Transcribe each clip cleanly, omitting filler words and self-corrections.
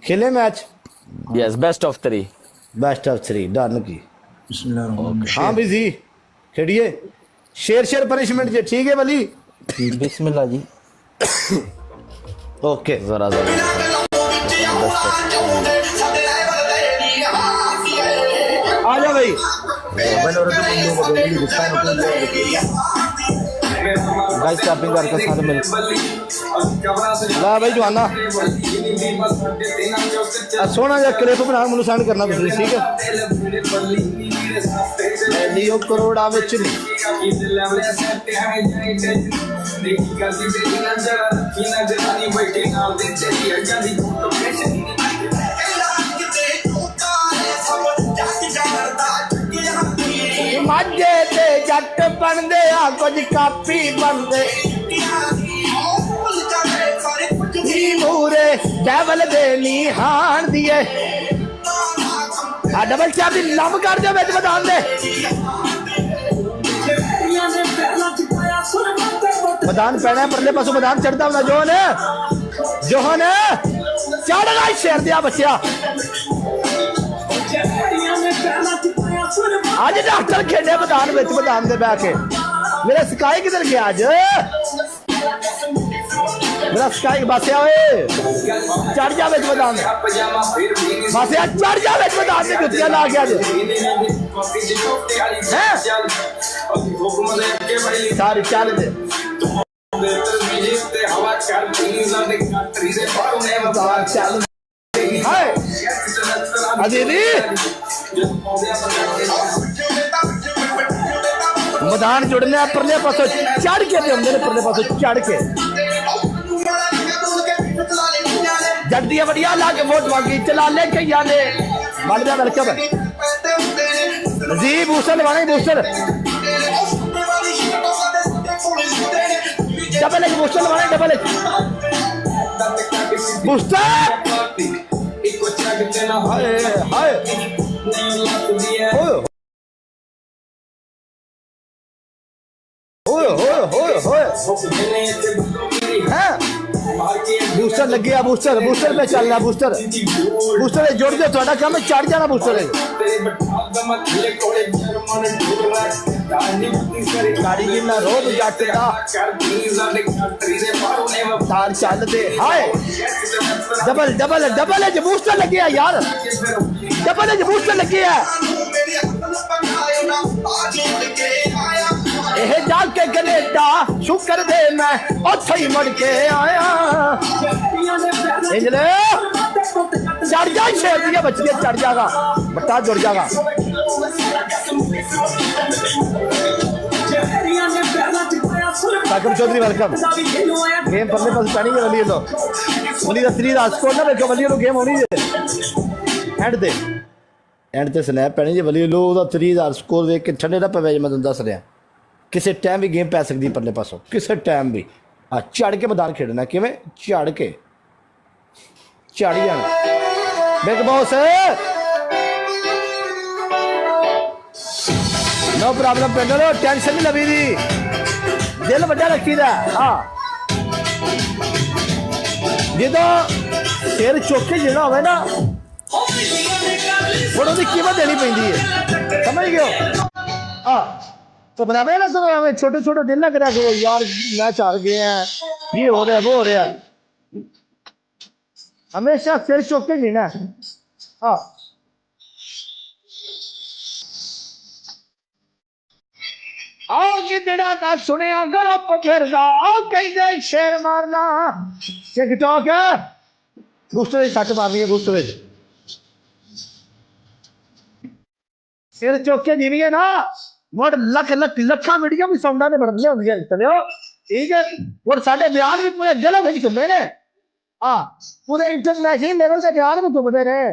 खेले match? Yes, best of 3। Best of 3 done की। हाँ भी जी खेड़िए। शेर पनिशमेंट जी, ठीक है वली? बिस्मिल्लाह जी। ओके जरा आ जा भाई। गाइस टैपिंग करके सारे मिल ला भाई जवाना सोना जा क्लिप बना मैनू सेंड करना तुम, ठीक है? लियो करोड़ा विच नहीं माझे ते जट बनदे आ कुछ कापी बनदे मूरे डैवल दे नी हान दिए आ डबल चाप दी लंब कर दे विच मैदान दे मैदान पैना परले पासों मैदान चढ़दा हुंदा जोहन चढ़ना शेर दिया बच्चा आज डॉक्टर खेडे मैदान विच मैदान दे बैठ के मेरा स्काई किधर गया आज मेरा स्काई बासिया ओए चढ़ जा विच मैदान बासिया चढ़ जा विच मैदान दे जुत्तियां ला के आज हैं सारी चल दे हाय अजीबी मैदान जुड़ने परले पासों चढ़ के होंगे परले पासों चढ़ के जट दिया बढ़िया ला के वोट मांगी चला ले के याने बन गया वेलकम जी बूस्टर लवाना बूस्टर डबल एक बूस्टर लवाना डबल एक बूस्टर हाय हाय बूस्टर लग गया बूस्टर पे चल रहा बूस्टर जोड़ दो थोड़ा काम है चढ़ जाना बूस्टर गाड़ी गिरना रोड जट दा तार चल दे हाय डबल बूस्टर लग गया यार डबल बूस्टर लग गया ਇਹ ਜਾ ਕੇ ਕੈਨੇਡਾ ਸ਼ੁਕਰ ਦੇ ਮੈਂ ਉੱਥੇ ਹੀ ਮੁੜ ਕੇ ਆਇਆ ਇੰਜਲੇ ਚੜ ਜਾ ਸ਼ੇਰ ਦੀਆਂ ਬੱਚੀਆਂ ਚੜ ਜਾਗਾ ਬੱਟਾ ਜੁੜ ਜਾਗਾ साकिब चौधरी वेलकम गेम परले पास पानी है वली लो वली दा 3 रात स्कोर ना देखो वली लो गेम होनी है एंड ते स्नैप पैनी जी वली लो ओदा 3000 स्कोर देख के ठंडे ना पवे मैं तुम दस रहा किसी टाइम भी गेम पै सकती परले पासों किसी टाइम भी हाँ चढ़ के मैदान खेडना किवें चढ़ के चढ़ जाना बिग बॉस नो प्रॉब्लम पेंडो टेंशन नहीं लवी दी दिल वड्डा रखी दा हाँ जो सिर चुक के जीना होवे ना वो कीमत देनी पैंदी है समझ गए हाँ तो बनावे ना सब हमें छोटे छोटे दिल ना करा करो यार मैच हार गए हैं ये हो रहा है वो हो रहा है हमेशा सिर चुक के जीना हाँ आओ जिदड़ा ना सुने गलप फिरदा आओ कहदे शेर मारना टिकटॉक गुस्से सट मारनी है गुस्से सिर चुक के जीविए ना मुड़ लखा वीडियो भी साउंडा ने बढ़ लिया चलो ठीक है और साढ़े बयान भी पूरे दिल में घूमे ने हाँ पूरे इंटरनेशनल लेवल से बयान भी घूमते रहे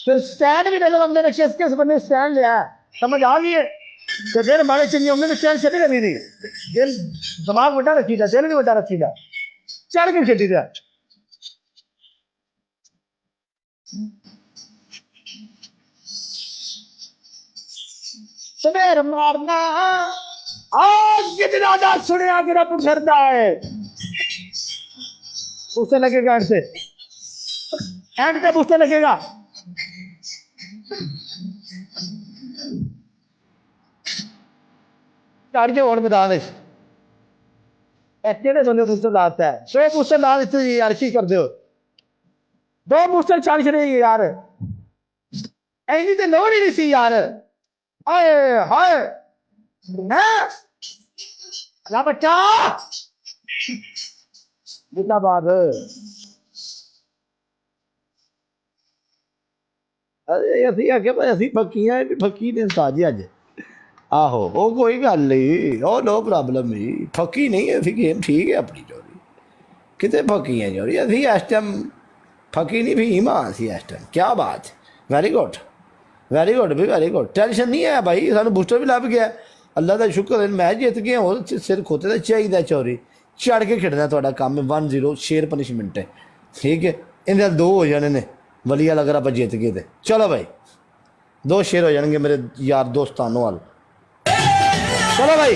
फिर स्टैंड भी डेलो हमने किस बंदे स्टैंड लिया समझ आ गई है तो दिल मारे चाहिए हमने स्टैंड से नहीं दी दिल दिमाग बड़ा रखी था दिल भी बड़ा रखी था चढ़ के खेली था सवेर मारना आज कितना दा सुनिया गिरा फिरदा है उसे लगेगा से एंड पे बूस्टर लगेगा। गाड़ी के और मैदान है इतने बंदे बूस्टर लाता है। दो बूस्टर ला देते यार की कर दो, दो बूस्टर चाल चलेगी यार, ऐसी तो लोड ही नहीं सी यार। हाय हाय हैं ला बच्चा जिंदाबाद। अरे ਅਸੀਂ ਆਖਿਆ ਭਾਈ ਅਸੀਂ ਫੱਕੀਆਂ ਇਹ ਵੀ ਫੱਕੀ ਨੇ ਸਾਜੀ ਅੱਜ। ਆਹੋ ਉਹ ਕੋਈ ਗੱਲ ਨਹੀਂ, ਉਹ ਨੋ ਪ੍ਰੋਬਲਮ ਹੀ, ਫੱਕੀ ਨਹੀਂ ਅਸੀਂ ਗੇਮ ਠੀਕ ਹੈ ਆਪਣੀ ਚੋਰੀ, ਕਿਤੇ ਫੱਕੀਆਂ ਚੋਰੀ ਅਸੀਂ ਇਸ ਟਾਈਮ ਫੱਕੀ ਨਹੀਂ ਵੀ ਹੀਮਾ ਅਸੀਂ ਇਸ ਟਾਈਮ। ਕੀ ਬਾਤ, ਵੈਰੀ ਗੁੱਡ ਵੀ ਵੈਰੀ ਗੁੱਡ। ਟੈਨਸ਼ਨ ਨਹੀਂ ਹੈ ਭਾਈ, ਸਾਨੂੰ ਬੂਸਟਰ ਵੀ ਲੱਭ ਗਿਆ, ਅੱਲਾ ਦਾ ਸ਼ੁਕਰ ਹੈ ਮੈਚ ਜਿੱਤ ਗਏ। ਹੋਰ ਸਿਰ ਖੋਤੇ ਦਾ ਚਾਹੀਦਾ ਚੋਰੀ, ਚੜ ਕੇ ਖੇਡਣਾ ਤੁਹਾਡਾ ਕੰਮ ਹੈ। 1-0 ਸ਼ੇਰ ਪਨਿਸ਼ਮੈਂਟ ਹੈ, ਠੀਕ ਹੈ। ਇਹਦੇ ਨਾਲ 2 ਹੋ ਜਾਣੇ ਨੇ ਵਧੀਆ, ਅਗਰ ਆਪਾਂ ਜਿੱਤ ਗਏ ਤੇ ਚਲੋ ਭਾਈ 2 ਸ਼ੇਰ ਹੋ ਜਾਣਗੇ ਮੇਰੇ ਯਾਰ ਦੋਸਤਾਂ ਨਾਲ। ਚਲੋ ਭਾਈ